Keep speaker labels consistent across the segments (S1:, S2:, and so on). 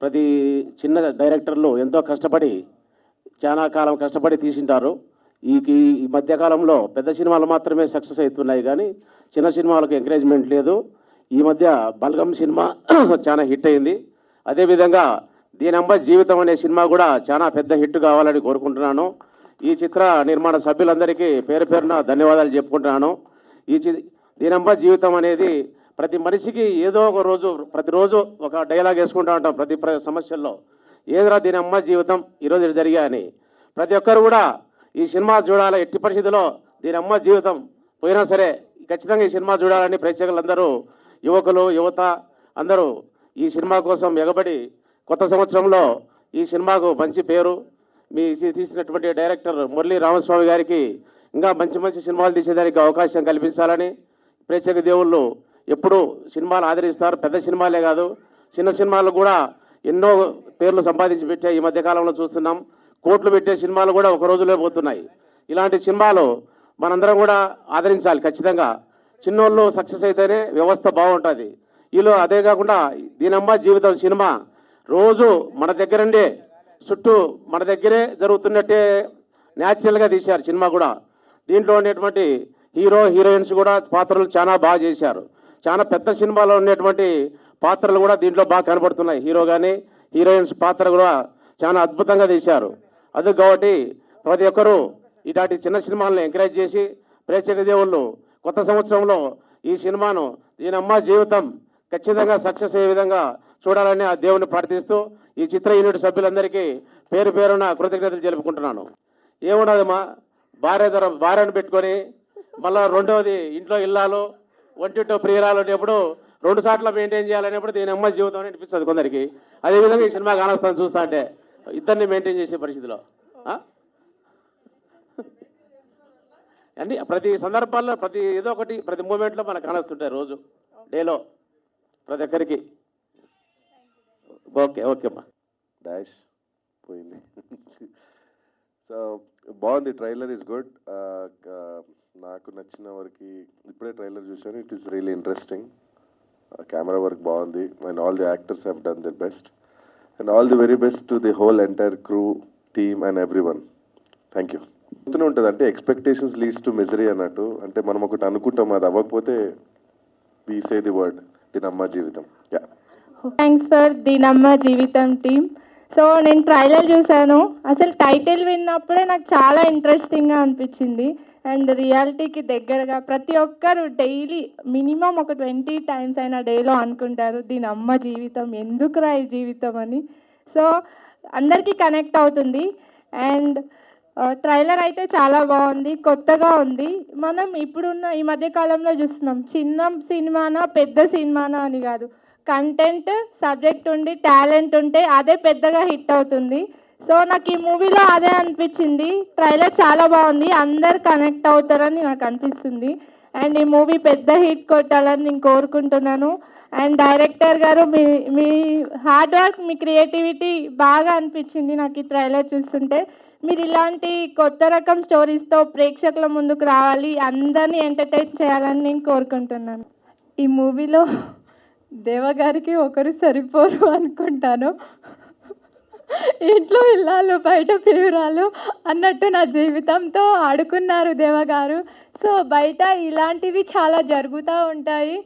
S1: ప్రతి చిన్న డైరెక్టర్లు ఎంతో కష్టపడి చాలా కాలం కష్టపడి తీసింటారు. ఈ మధ్యకాలంలో పెద్ద సినిమాలు మాత్రమే సక్సెస్ అవుతున్నాయి, కానీ చిన్న సినిమాలకు ఎంకరేజ్మెంట్ లేదు. ఈ మధ్య బల్గం సినిమా చాలా హిట్ అయింది. అదేవిధంగా దీనమ్మ జీవితం అనే సినిమా కూడా చాలా పెద్ద హిట్ కావాలని కోరుకుంటున్నాను. ఈ చిత్ర నిర్మాణ సభ్యులందరికీ పేరు పేరున ధన్యవాదాలు చెప్పుకుంటున్నాను. దీనమ్మ జీవితం అనేది ప్రతి మనిషికి ఏదో ఒక రోజు ప్రతిరోజు ఒక డైలాగ్ వేసుకుంటూ ఉంటాం. ప్రతి సమస్యల్లో ఏదిరా దీనమ్మ జీవితం ఈరోజు ఇది జరిగా అని ప్రతి ఒక్కరు కూడా ఈ సినిమా చూడాలి. ఎట్టి పరిస్థితుల్లో దీనమ్మ జీవితం పోయినా సరే ఖచ్చితంగా ఈ సినిమా చూడాలని ప్రేక్షకులందరూ, యువకులు, యువత అందరూ ఈ సినిమా కోసం ఎగబడి కొత్త సంవత్సరంలో ఈ సినిమాకు మంచి పేరు, మీ తీసినటువంటి డైరెక్టర్ మురళీ రామస్వామి గారికి ఇంకా మంచి మంచి సినిమాలు తీసేదానికి అవకాశం కల్పించాలని, ప్రేక్షక దేవుళ్ళు ఎప్పుడూ సినిమాలు ఆదరిస్తారు. పెద్ద సినిమాలే కాదు, చిన్న సినిమాలు కూడా ఎన్నో పేర్లు సంపాదించి పెట్టే ఈ మధ్యకాలంలో చూస్తున్నాం. కోట్లు పెట్టే సినిమాలు కూడా ఒక రోజులో పోతున్నాయి. ఇలాంటి సినిమాలు మనందరం కూడా ఆదరించాలి ఖచ్చితంగా. చిన్నోళ్ళు సక్సెస్ అయితేనే వ్యవస్థ బాగుంటుంది. వీళ్ళు అదే కాకుండా దీనమ్మ జీవితం సినిమా రోజు మన దగ్గరండే చుట్టూ మన దగ్గరే జరుగుతున్నట్టే న్యాచురల్గా తీశారు సినిమా కూడా. దీంట్లో ఉండేటువంటి హీరో హీరోయిన్స్ కూడా పాత్రలు చాలా బాగా చేశారు. చాలా పెద్ద సినిమాలో ఉన్నటువంటి పాత్రలు కూడా దీంట్లో బాగా కనబడుతున్నాయి. హీరో కానీ హీరోయిన్స్ పాత్ర కూడా చాలా అద్భుతంగా తీశారు. అది కాబట్టి ప్రతి ఒక్కరూ ఇలాంటి చిన్న సినిమాలను ఎంకరేజ్ చేసి ప్రేక్షక దేవుళ్ళు కొత్త సంవత్సరంలో ఈ సినిమాను దీనమ్మ జీవితం ఖచ్చితంగా సక్సెస్ అయ్యే విధంగా చూడాలని ఆ దేవుని ప్రార్థిస్తూ ఈ చిత్ర యూనిట్ సభ్యులందరికీ పేరు పేరున కృతజ్ఞతలు తెలుపుకుంటున్నాను. ఏమున్నదమ్మా, భార్యను పెట్టుకొని మళ్ళీ రెండవది ఇంట్లో ఇల్లాలు, ఒంటింటో ప్రియురాలు అనేప్పుడు 2 సార్లు మెయింటైన్ చేయాలనేప్పుడు దీనమ్మ జీవితం అని అనిపిస్తుంది కొందరికి. అదేవిధంగా ఈ సినిమా కానొస్తాను చూస్తా అంటే ఇద్దరిని మెయింటైన్ చేసే పరిస్థితిలో అన్ని ప్రతి సందర్భాల్లో ప్రతి ఏదో ఒకటి ప్రతి మూమెంట్లో మనకు కానొస్తుంటాయి రోజు డేలో ప్రతి ఒక్కరికి. ఓకే అమ్మా.
S2: డాష్ పోయింది. సో బాగుంది, ట్రైలర్ ఈజ్ గుడ్. నాకు నచ్చిన వరకు ఇప్పుడే ట్రైలర్ చూశాను. It is really interesting. Camera work బాగుంది and all the actors have done their best and all the very best to the whole entire crew, team and everyone. Thank you. చెప్తూనే ఉంటుంది అంటే expectations leads to misery అన్నట్టు. అంటే మనం ఒకటి అనుకుంటాం, అది అవ్వకపోతే వి సే ది వర్డ్ దీనమ్మ జీవితం. యా,
S3: థ్యాంక్స్ ఫర్ దీనమ్మ జీవితం టీమ్. సో నేను ట్రైలర్ చూశాను. అసలు టైటిల్ విన్నప్పుడే నాకు చాలా ఇంట్రెస్టింగ్గా అనిపించింది అండ్ రియాలిటీకి దగ్గరగా. ప్రతి ఒక్కరు డైలీ మినిమం ఒక 20 times అయినా డేలో అనుకుంటారు దీనమ్మ జీవితం, ఎందుకురా ఈ జీవితం అని. సో అందరికీ కనెక్ట్ అవుతుంది అండ్ ట్రైలర్ అయితే చాలా బాగుంది, కొత్తగా ఉంది. మనం ఇప్పుడున్న ఈ మధ్యకాలంలో చూస్తున్నాం చిన్న సినిమానా పెద్ద సినిమానా అని కాదు, కంటెంట్ సబ్జెక్ట్ ఉండి టాలెంట్ ఉంటే అదే పెద్దగా హిట్ అవుతుంది. సో నాకు ఈ మూవీలో అదే అనిపించింది. ట్రైలర్ చాలా బాగుంది, అందరు కనెక్ట్ అవుతారని నాకు అనిపిస్తుంది అండ్ ఈ మూవీ పెద్ద హిట్ కొట్టాలని నేను కోరుకుంటున్నాను. అండ్ డైరెక్టర్ గారు మీ హార్డ్ వర్క్, మీ క్రియేటివిటీ బాగా అనిపించింది నాకు ఈ ట్రైలర్ చూస్తుంటే. మీరు ఇలాంటి కొత్త రకం స్టోరీస్తో ప్రేక్షకుల ముందుకు రావాలి, అందరినీ ఎంటర్టైన్ చేయాలని నేను కోరుకుంటున్నాను. ఈ మూవీలో దేవగారికి ఒకరు సరిపోరు అనుకుంటాను. ఇంట్లో ఇల్లాలు బయట ప్రియురాలు అన్నట్టు నా జీవితంతో ఆడుకున్నారు దేవగారు. సో బయట ఇలాంటివి చాలా జరుగుతూ ఉంటాయి.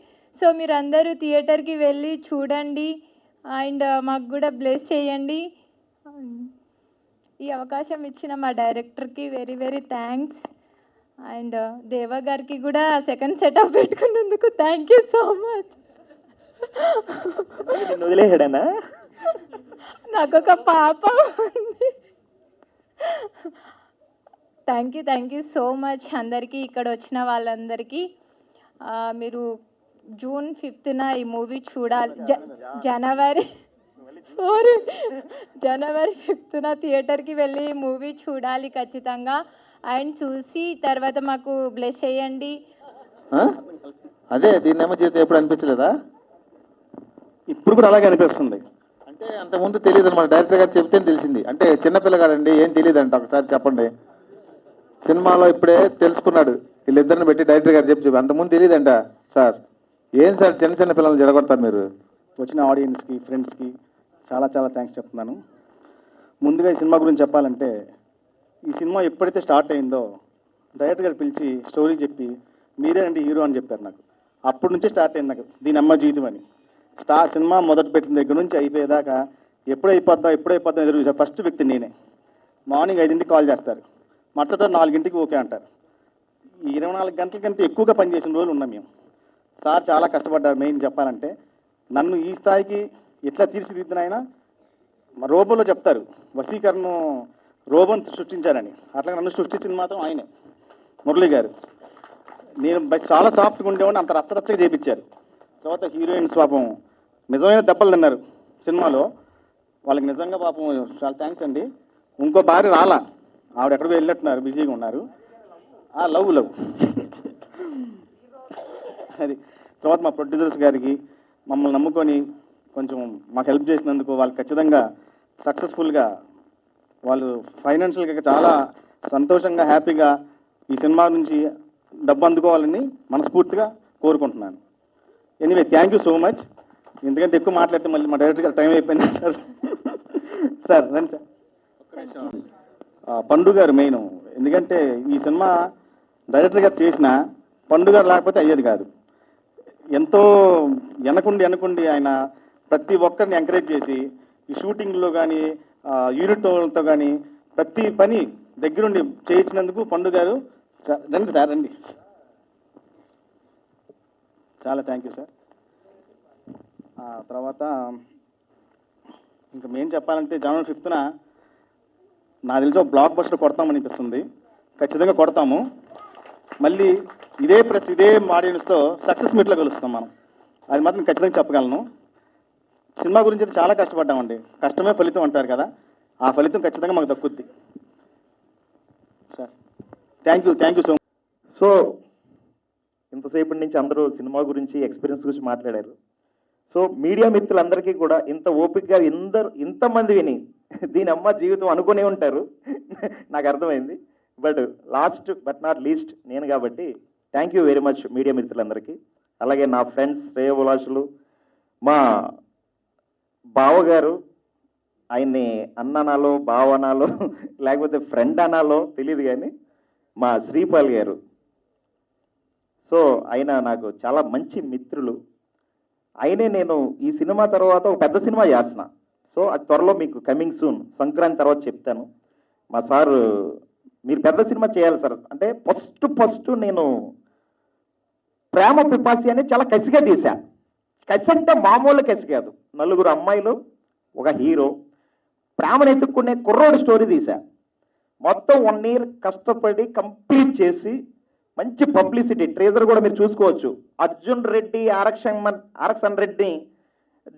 S3: సో మీరందరూ థియేటర్కి వెళ్ళి చూడండి అండ్ మాకు కూడా బ్లెస్ చేయండి. ఈ అవకాశం ఇచ్చిన మా డైరెక్టర్కి వెరీ వెరీ థ్యాంక్స్ అండ్ దేవగారికి కూడా సెకండ్ సెటప్ పెట్టుకున్నందుకు థ్యాంక్ యూ సో మచ్.
S4: వదిలేసాడనా?
S3: నాకు ఒక పాప ఉంది. థ్యాంక్ యూ సో మచ్ అందరికీ, ఇక్కడ వచ్చిన వాళ్ళందరికీ. మీరు June 5th ఈ మూవీ చూడాలి. జనవరి 5th థియేటర్కి వెళ్ళి మూవీ చూడాలి ఖచ్చితంగా. అండ్ చూసి తర్వాత మాకు బ్లెస్ చేయండి.
S4: అదే దీన్నేమో జీవితం ఎప్పుడు అనిపించలేదా?
S5: ఇప్పుడు కూడా అలాగే అనిపిస్తుంది.
S4: అంటే అంతకుముందు తెలియదు అనమాట, డైరెక్టర్ గారు చెప్తే తెలిసింది. అంటే చిన్నపిల్లగాడండి, ఏం తెలియదు అంట. ఒకసారి చెప్పండి. సినిమాలో ఇప్పుడే తెలుసుకున్నాడు, వీళ్ళిద్దరిని పెట్టి డైరెక్టర్ గారు చెప్పి అంతకుముందు తెలియదంట. సార్ ఏం సార్ చిన్న చిన్న పిల్లల్ని జడగొడతారు మీరు?
S5: వచ్చిన ఆడియన్స్కి, ఫ్రెండ్స్కి చాలా చాలా థ్యాంక్స్ చెప్తున్నాను. ముందుగా ఈ సినిమా గురించి చెప్పాలంటే, ఈ సినిమా ఎప్పుడైతే స్టార్ట్ అయిందో డైరెక్టర్ గారు పిలిచి స్టోరీ చెప్పి మీరే అండి హీరో అని చెప్పారు నాకు. అప్పటి నుంచే స్టార్ట్ అయింది నాకు దీని అమ్మ జీవితం అని. సినిమా మొదటి పెట్టిన దగ్గర నుంచి అయిపోయేదాకా ఎప్పుడైపోద్దాం ఎదురు చూసారు. ఫస్ట్ వ్యక్తి నేనే. మార్నింగ్ 5ంటికి కాల్ చేస్తారు, మరుసటి 4ంటికి ఓకే అంటారు. ఈ 24 గంటల కంటే ఎక్కువగా పనిచేసిన రోజులు ఉన్నాం మేము. సార్ చాలా కష్టపడ్డారు. మెయిన్ చెప్పాలంటే నన్ను ఈ స్థాయికి ఎట్లా తీర్చిదిద్దినైనా రోబోలో చెప్తారు వశీకరణను రోబోని సృష్టించారని, అట్లా నన్ను సృష్టించింది మాత్రం ఆయనే, మురళి గారు. నేను చాలా సాఫ్ట్గా ఉండేవాడిని, అంత రచ్చరచ్చగా చేయించారు. తర్వాత హీరోయిన్స్ పాపం నిజమైన దెబ్బలు తిన్నారు సినిమాలో. వాళ్ళకి నిజంగా పాపం చాలా థ్యాంక్స్ అండి. ఇంకో భార్య రాలా, ఆవిడ ఎక్కడికో వెళ్ళినట్టున్నారు, బిజీగా ఉన్నారు. లవ్ అది. తర్వాత మా ప్రొడ్యూసర్స్ గారికి మమ్మల్ని నమ్ముకొని కొంచెం మాకు హెల్ప్ చేసినందుకు వాళ్ళు ఖచ్చితంగా సక్సెస్ఫుల్గా వాళ్ళు ఫైనాన్షియల్గా చాలా సంతోషంగా హ్యాపీగా ఈ సినిమా నుంచి డబ్బు అందుకోవాలని మనస్ఫూర్తిగా కోరుకుంటున్నాను. Anyway thank you so much. ఎందుకంటే ఎక్కువ మాట్లాడితే మళ్ళీ మా డైరెక్టర్ గారు టైం అయిపోయింది సార్. సార్ రండి సార్. పండు గారు మెయిన్. ఎందుకంటే ఈ సినిమా డైరెక్టర్ గారు చేసిన పండు గారు లేకపోతే అయ్యేది కాదు. ఎంతో వెనకుండి ఆయన ప్రతి ఒక్కరిని ఎంకరేజ్ చేసి ఈ షూటింగ్లో కానీ యూనిట్తో కానీ ప్రతి పని దగ్గరుండి చేయించినందుకు పండు గారు రండి సార్ రండి. చాలా థ్యాంక్ యూ సార్. తర్వాత ఇంకా మెయిన్ చెప్పాలంటే జనవరి 5th నాకు తెలిసి ఒక బ్లాక్ బస్టర్ కొడతామనిపిస్తుంది. ఖచ్చితంగా కొడతాము. మళ్ళీ ఇదే ప్రెస్ ఇదే ఆడియన్స్తో సక్సెస్ మీట్లో కలుస్తాం మనం. అది మాత్రం ఖచ్చితంగా చెప్పగలను. సినిమా గురించి అయితే చాలా కష్టపడ్డామండి. కష్టమే ఫలితం అంటారు కదా, ఆ ఫలితం ఖచ్చితంగా మాకు దక్కుద్ది sir. Thank you so much.
S6: So ఇంతసేపటి నుంచి అందరూ సినిమా గురించి ఎక్స్పీరియన్స్ గురించి మాట్లాడారు. సో మీడియా మిత్రులందరికీ కూడా ఇంత ఓపికగా ఇంతమంది విని దీని అమ్మ జీవితం అనుకునే ఉంటారు, నాకు అర్థమైంది. But last but not least నేను కాబట్టి thank you very much media మిత్రులందరికీ. అలాగే నా ఫ్రెండ్స్, శ్రేయోభిలాషులు, మా బావగారు, ఆయన్ని అన్ననాలో బావనాలో లేకపోతే ఫ్రెండ్ అనాలో తెలియదు కానీ మా శ్రీపాల్ గారు. సో ఆయన నాకు చాలా మంచి మిత్రులు. ఆయనే నేను ఈ సినిమా తర్వాత ఒక పెద్ద సినిమా చేస్తున్నా. సో అది త్వరలో మీకు కమింగ్ సూన్, సంక్రాంతి తర్వాత చెప్తాను. మా సారు మీరు పెద్ద సినిమా చేయాలి సార్ అంటే ఫస్ట్ నేను ప్రేమ పిపాసి అని చాలా కసిగా తీశా. కసి అంటే మామూలు కసి కాదు. 4 అమ్మాయిలు, ఒక హీరో, ప్రేమను ఎత్తుక్కునే కుర్రోడు స్టోరీ తీశా. మొత్తం 1 year కష్టపడి కంప్లీట్ చేసి మంచి పబ్లిసిటీ, ట్రేజర్ కూడా మీరు చూసుకోవచ్చు. అర్జున్ రెడ్డి ఆరక్షన్ రెడ్డి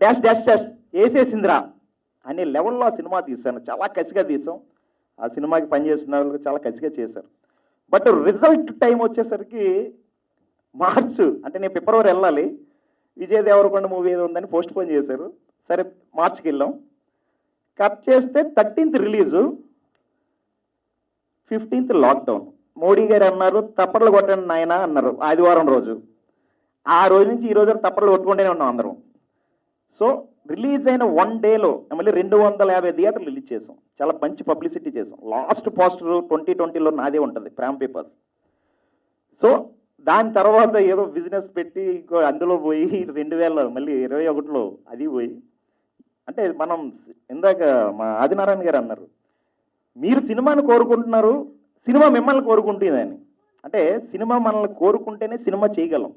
S6: డాష్ డాష్ డాష్ వేసేసిందిరా అనే లెవెల్లో ఆ సినిమా తీశాను. చాలా కసిగా తీసాం. ఆ సినిమాకి పనిచేసిన వాళ్ళు చాలా కసిగా చేశారు. బట్ రిజల్ట్ టైం వచ్చేసరికి మార్చ్ అంటే నేను ఫిబ్రవరి వెళ్ళాలి. విజయ్ దేవరకొండ మూవీ ఏదో ఉందని పోస్ట్ పోన్ చేశారు. సరే మార్చికి వెళ్ళాం. కట్ చేస్తే 13th release, 15th lockdown. Modi గారు అన్నారు తప్పట్లు కొట్టండి నాయన అన్నారు ఆదివారం రోజు. ఆ రోజు నుంచి ఈ రోజు తప్పట్లు కొట్టుకుంటూనే ఉన్నాం అందరం. సో రిలీజ్ అయిన 1 dayలో మళ్ళీ 250 థియేటర్లు రిలీజ్ చేసాం. చాలా మంచి పబ్లిసిటీ చేసాం. లాస్ట్ పోస్టర్ 2020లో నాదే ఉంటుంది, ప్రేమ పేపర్స్. సో దాని తర్వాత ఏదో బిజినెస్ పెట్టి ఇంకో అందులో పోయి 2000 మళ్ళీ 21లో అది పోయి, అంటే మనం ఇందాక మా ఆదినారాయణ గారు అన్నారు మీరు సినిమాని కోరుకుంటున్నారు, సినిమా మిమ్మల్ని కోరుకుంటుందని. అంటే సినిమా మనల్ని కోరుకుంటేనే సినిమా చేయగలం.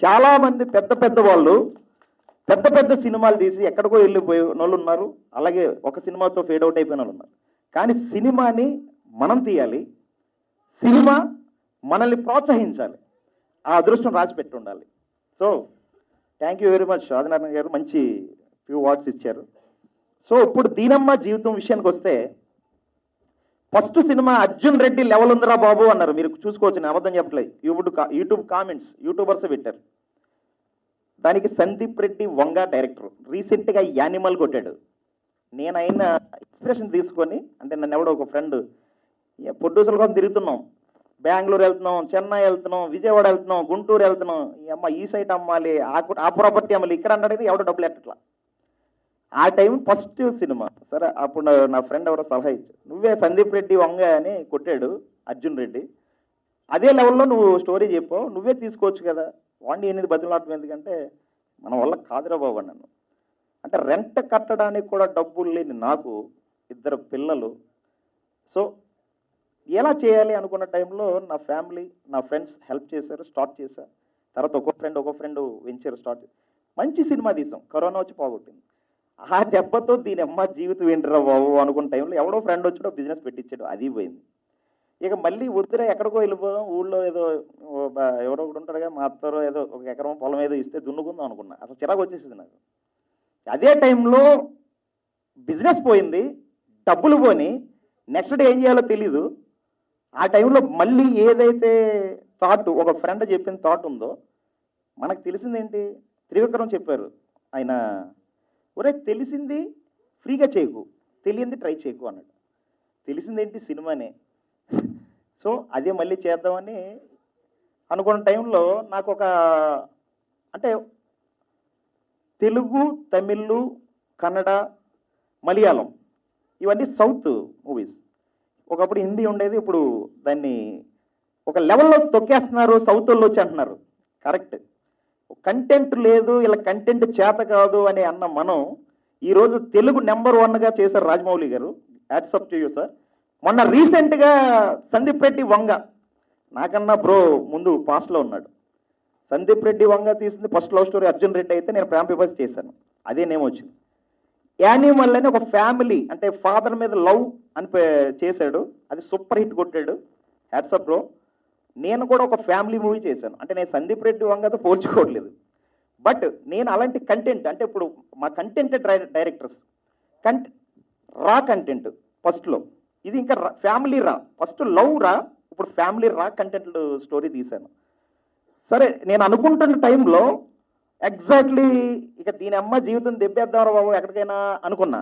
S6: చాలామంది పెద్ద వాళ్ళు పెద్ద సినిమాలు తీసి ఎక్కడికో వెళ్ళిపోయే వాళ్ళు ఉన్నారు. అలాగే ఒక సినిమాతో ఫేడ్ అవుట్ అయిపోయిన వాళ్ళు ఉన్నారు. కానీ సినిమాని మనం తీయాలి, సినిమా మనల్ని ప్రోత్సహించాలి. ఆ అదృష్టం రాసి పెట్టి ఉండాలి. So thank you very much Adinarayana గారు, మంచి ఫ్యూ వర్డ్స్ ఇచ్చారు. సో ఇప్పుడు దీనమ్మ జీవితం విషయానికి వస్తే first cinema Arjun Reddy level ఉందిరా బాబు అన్నారు. మీరు చూసుకోవచ్చు, నేను అబద్ధం చెప్పలేదు. యూట్యూబ్ కామెంట్స్ యూట్యూబర్స్ పెట్టారు. దానికి సందీప్ రెడ్డి వంగ డైరెక్టర్ రీసెంట్గా యానిమల్ కొట్టాడు. నేను అయిన ఇన్స్పిరేషన్ తీసుకొని, అంటే నన్ను ఎవడో ఒక ఫ్రెండ్ ప్రొడ్యూసర్ కోసం తిరుగుతున్నాం, బెంగళూరు వెళ్తున్నాం, చెన్నై వెళ్తున్నాం, విజయవాడ వెళ్తున్నాం, గుంటూరు వెళ్తున్నాం, ఈ సైట్ అమ్మాలి, ఆ ప్రాపర్టీ అమ్మాలి, ఇక్కడ అన్నాడు ఎవడో డబ్బులు ఎట్టట్లా. ఆ టైం ఫస్ట్ సినిమా. సరే అప్పుడు నా ఫ్రెండ్ ఎవరో సలహా ఇచ్చాడు, నువ్వే సందీప్ రెడ్డి వంగ అని కొట్టాడు అర్జున్ రెడ్డి, అదే లెవెల్లో నువ్వు స్టోరీ చెప్పావు, నువ్వే తీసుకోవచ్చు కదా, వాడిని ఎనిమిది బతులాటం ఎందుకంటే మన వల్ల కాదురా బాబు నన్ను. అంటే రెంట్ కట్టడానికి కూడా డబ్బులు లేని నాకు, ఇద్దరు పిల్లలు, సో ఎలా చేయాలి అనుకున్న టైంలో నా ఫ్యామిలీ నా ఫ్రెండ్స్ హెల్ప్ చేశారు, స్టార్ట్ చేశా. తర్వాత ఒక్కో ఫ్రెండ్ వెంచర్ స్టార్ట్ చేసి మంచి సినిమా తీసాం, కరోనా వచ్చి పోగొట్టింది. ఆ దెబ్బతో దీని అమ్మ జీవితం ఏంటిరా బాబు అనుకున్న టైంలో ఎవడో ఫ్రెండ్ వచ్చాడో బిజినెస్ పెట్టించాడు, అది పోయింది. ఇక మళ్ళీ వద్దురా ఎక్కడికో వెళ్ళిపోదాం, ఊళ్ళో ఏదో ఎవరో ఒకటి ఉంటాడుగా, మా అత్తరో ఏదో ఒక ఎకరం పొలం ఏదో ఇస్తే దున్నుకుందాం అనుకున్నా. అసలు చిరాకు వచ్చేసింది నాకు. అదే టైంలో బిజినెస్ పోయింది, డబ్బులు పోని, నెక్స్ట్ డే ఏం చేయాలో తెలీదు. ఆ టైంలో మళ్ళీ ఏదైతే థాట్, ఒక ఫ్రెండ్ చెప్పిన థాట్ ఉందో, మనకు తెలిసిందేంటి, త్రివిక్రమ్ చెప్పారు ఆయన, ఒరే తెలిసింది ఫ్రీగా చేయకు, తెలియంది ట్రై చేయకు అన్నాడు. తెలిసిందేంటి సినిమానే. సో అదే మళ్ళీ చేద్దామని అనుకున్న టైంలో నాకు ఒక, అంటే తెలుగు, తమిళ్, కన్నడ, మలయాళం ఇవన్నీ సౌత్ మూవీస్. ఒకప్పుడు హిందీ ఉండేది, ఇప్పుడు దాన్ని ఒక లెవెల్లో తొక్కేస్తున్నారు, సౌత్ వాళ్ళు వచ్చి అంటున్నారు. కరెక్ట్, కంటెంట్ లేదు, ఇలా కంటెంట్ చేత కాదు అని అన్న మనం ఈరోజు తెలుగు నెంబర్ 1గా చేశారు రాజమౌళి గారు. యాట్సప్ టు యూ సార్. మొన్న రీసెంట్గా సందీప్ రెడ్డి వంగ, నాకన్నా బ్రో ముందు పాస్ట్లో ఉన్నాడు. సందీప్ రెడ్డి వంగ తీసింది first love story Arjun Reddy అయితే, నేను ప్రేమ పిపాసి చేశాను, అదే నేమ్ వచ్చింది. యానిమల్ అని ఒక ఫ్యామిలీ, అంటే ఫాదర్ మీద లవ్ అని చేశాడు, అది సూపర్ హిట్ కొట్టాడు. Hats off bro. నేను కూడా ఒక ఫ్యామిలీ మూవీ చేశాను, అంటే నేను సందీప్ రెడ్డి వంగతో పోల్చుకోవట్లేదు, బట్ నేను అలాంటి కంటెంట్, అంటే ఇప్పుడు మా కంటెంట్ డైరెక్టర్స్ రా కంటెంట్ ఫస్ట్లో, ఇది ఇంకా ఫ్యామిలీ రా, ఫస్ట్ లవ్ రా, ఇప్పుడు ఫ్యామిలీ రా కంటెంట్ స్టోరీ తీశాను. సరే నేను అనుకుంటున్న టైంలో ఎగ్జాక్ట్లీ ఇక దీని అమ్మ జీవితం దెబ్బేద్దాం బాబు ఎక్కడికైనా అనుకున్నా,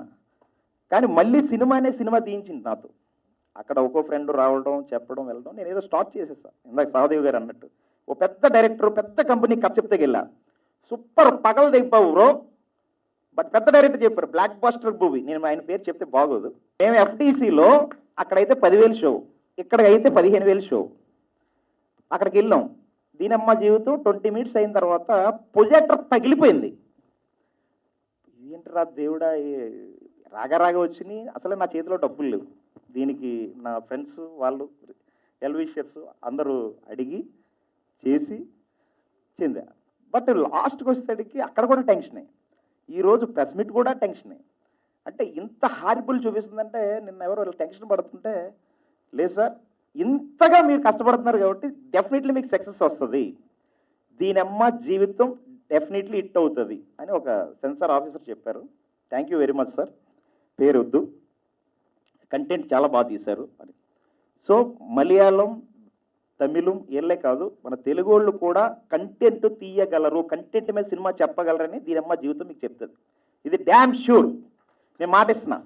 S6: కానీ మళ్ళీ సినిమా తీయించింది నాతో. అక్కడ ఒక్కో ఫ్రెండ్ రావడం, చెప్పడం, వెళ్ళడం, నేను ఏదో స్టార్ట్ చేసేసా. ఇందాక సహదేవ్ గారు అన్నట్టు ఓ పెద్ద డైరెక్టర్, పెద్ద కంపెనీ కథ చెప్తే వెళ్ళా, సూపర్ పగలు దింపావు బ్రో, బట్ పెద్ద డైరెక్టర్ చెప్పారు బ్లాక్ బస్టర్ మూవీ, నేను ఆయన పేరు చెప్తే బాగోదు. మేము ఎఫ్టీసీలో అక్కడైతే 10,000 షో, ఇక్కడికైతే 15,000 షో. అక్కడికి వెళ్ళాం, దీనమ్మ జీవితం 20 మినిట్స్ అయిన తర్వాత ప్రొజెక్టర్ పగిలిపోయింది. ఏంటరా దేవుడా, రాగా వచ్చినాయి, అసలు నా చేతిలో డబ్బులు లేవు. దీనికి నా ఫ్రెండ్స్ వాళ్ళు ఎల్విషర్స్ అందరూ అడిగి చేసి చెందా. బట్ లాస్ట్కి వచ్చేసరికి అక్కడ కూడా టెన్షనే, ఈరోజు ప్రెస్ మీట్ కూడా టెన్షనే. అంటే ఇంత హారిబుల్ చూపిస్తుందంటే, నిన్న ఎవరో టెన్షన్ పడుతుంటే, లేదు సార్ ఇంతగా మీరు కష్టపడుతున్నారు కాబట్టి డెఫినెట్లీ మీకు సక్సెస్ వస్తుంది, దీనమ్మ జీవితం డెఫినెట్లీ హిట్ అవుతుంది అని ఒక సెన్సార్ ఆఫీసర్ చెప్పారు. Thank you very much sir. పేరు వద్దు, కంటెంట్ చాలా బాగా తీశారు అని. సో మలయాళం, తమిళం ఏళ్ళే కాదు, మన తెలుగు వాళ్ళు కూడా కంటెంట్ తీయగలరు, కంటెంట్ మీద సినిమా చెప్పగలరని దీనమ్మ జీవితం మీకు చెప్తుంది. ఇది డ్యామ్ షూర్, నేను మాటిస్తున్నా.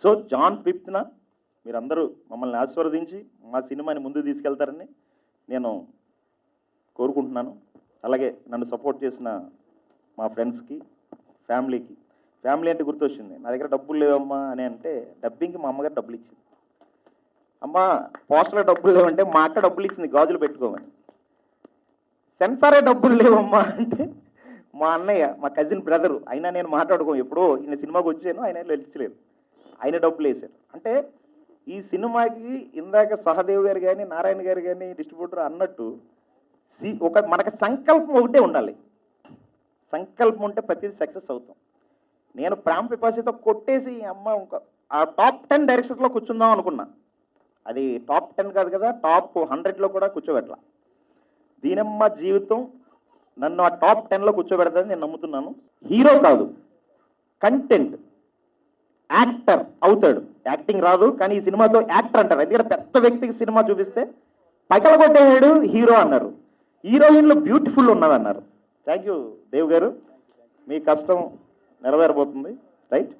S6: సో జాన్ 5th మీరందరూ మమ్మల్ని ఆశీర్వదించి మా సినిమాని ముందుకు తీసుకెళ్తారని నేను కోరుకుంటున్నాను. అలాగే నన్ను సపోర్ట్ చేసిన మా ఫ్రెండ్స్కి, ఫ్యామిలీకి. ఫ్యామిలీ అంటే గుర్తొచ్చింది, నా దగ్గర డబ్బులు లేవమ్మా అని అంటే డబ్బింగ్కి మా అమ్మగారు డబ్బులు ఇచ్చింది. అమ్మ పోస్టర్లో డబ్బులు లేవంటే మా అక్క డబ్బులు ఇచ్చింది గాజులు పెట్టుకోమని. సెన్సారే డబ్బులు లేవమ్మా అంటే మా అన్నయ్య, మా కజిన్ బ్రదరు, అయినా నేను మాట్లాడుకో, ఎప్పుడో ఈయన సినిమాకి వచ్చాను, ఆయన వెళ్ళలేదు, ఆయన డబ్బులు వేశారు. అంటే ఈ సినిమాకి ఇందాక సహదేవ్ గారు కానీ నారాయణ గారు కానీ డిస్ట్రిబ్యూటర్ అన్నట్టు మనకు సంకల్పం ఒకటే ఉండాలి. సంకల్పం ఉంటే ప్రతిదీ సక్సెస్ అవుతాం. నేను ప్రేమ పిపాసితో కొట్టేసి అమ్మ ఆ టాప్ 10 డైరెక్షన్స్లో కూర్చుందాం అనుకున్నా, అది టాప్ 10 కాదు కదా, టాప్ 100లో కూడా కూర్చోబెట్టాల. దీనమ్మ జీవితం నన్ను ఆ టాప్ 10లో కూర్చోబెడతాదని నేను నమ్ముతున్నాను. హీరో కాదు, కంటెంట్ యాక్టర్ అవుతాడు. యాక్టింగ్ రాదు కానీ ఈ సినిమాతో యాక్టర్ అంటారు, ఎందుకంటే పెద్ద వ్యక్తికి సినిమా చూపిస్తే పగలగొట్టేవాడు హీరో అన్నారు, హీరోయిన్లో బ్యూటిఫుల్ ఉన్నదన్నారు. థ్యాంక్ యూ దేవ్ గారు, మీ కష్టం నెరవేరబోతుంది. రైట్.